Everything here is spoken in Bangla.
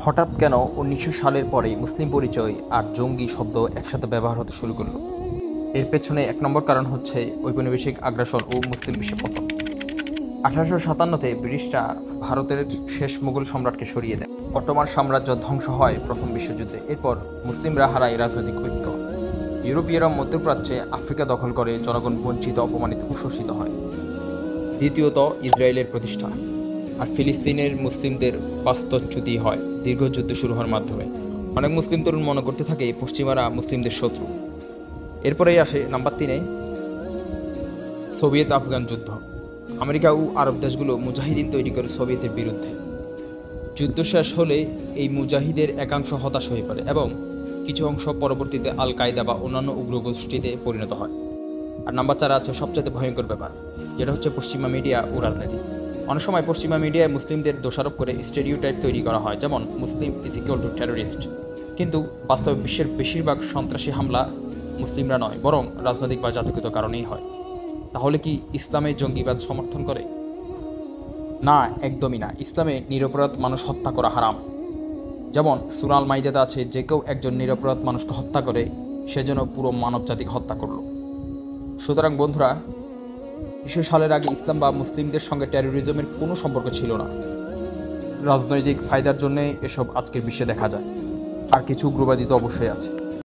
হঠাৎ কেন ১৯০০ সালের পরেই মুসলিম পরিচয় আর জঙ্গি শব্দ একসাথে ব্যবহার হতে শুরু করলো? এর পেছনে এক নম্বর কারণ হচ্ছে ঔপনিবেশিক আগ্রাসন ও মুসলিম বিশ্বের পতন। ১৮৫৭-তে ব্রিটিশরা ভারতের শেষ মুঘল সম্রাটকে সরিয়ে দেয়। অটোমান সাম্রাজ্য ধ্বংস হয় প্রথম বিশ্বযুদ্ধে। এরপর মুসলিমরা হারায় রাজনৈতিক ঐক্য। ইউরোপীয়রা মধ্যপ্রাচ্যে আফ্রিকা দখল করে, জনগণ বঞ্চিত, অপমানিত ও শোষিত হয়। দ্বিতীয়ত, ইসরায়েলের প্রতিষ্ঠা আর ফিলিস্তিনের মুসলিমদের বাস্তুচ্যুতি হয় দীর্ঘ যুদ্ধ শুরু হওয়ার মাধ্যমে। অনেক মুসলিম তরুণ মনে করতে থাকে পশ্চিমারা মুসলিমদের শত্রু। এরপরেই আসে নাম্বার 3-এ সোভিয়েত আফগান যুদ্ধ। আমেরিকা ও আরব দেশগুলো মুজাহিদিন তৈরি করে সোভিয়েতের বিরুদ্ধে। যুদ্ধ শেষ হলে এই মুজাহিদের একাংশ হতাশ হয়ে পড়ে এবং কিছু অংশ পরবর্তীতে আল কায়দা বা অন্যান্য উগ্রগোষ্ঠীতে পরিণত হয়। আর নাম্বার 4 আছে সবচেয়ে ভয়ঙ্কর ব্যাপার, যেটা হচ্ছে পশ্চিমা মিডিয়া ও রাজনীতি। অনেক সময় পশ্চিমা মিডিয়ায় মুসলিমদের দোষারোপ করে স্টেরিওটাইপ তৈরি করা হয়, যেমন মুসলিম ইজ ইকুয়াল টু টেরোরিস্ট। কিন্তু বাস্তবে বিশ্বের বেশিরভাগ সন্ত্রাসী হামলা মুসলিমরা নয়, বরং রাজনৈতিক বা জাতিগত কারণেই হয়। তাহলে কি ইসলামে জঙ্গিবাদ সমর্থন করে? না, একদমই না। ইসলামে নিরপরাধ মানুষ হত্যা করা হারাম। যেমন সূরা আল মাইদাতে আছে, যে কেউ একজন নিরপরাধ মানুষকে হত্যা করে সে যেন পুরো মানব জাতিকে হত্যা করল। সুতরাং বন্ধুরা, ২০০ সালের আগে ইসলাম বা মুসলিমদের সঙ্গে টেরোরিজমের কোনো সম্পর্ক ছিল না। রাজনৈতিক ফায়দার জন্যে এসব আজকের বিশ্বে দেখা যায়। আর কিছু উগ্রবাদী তো অবশ্যই আছে।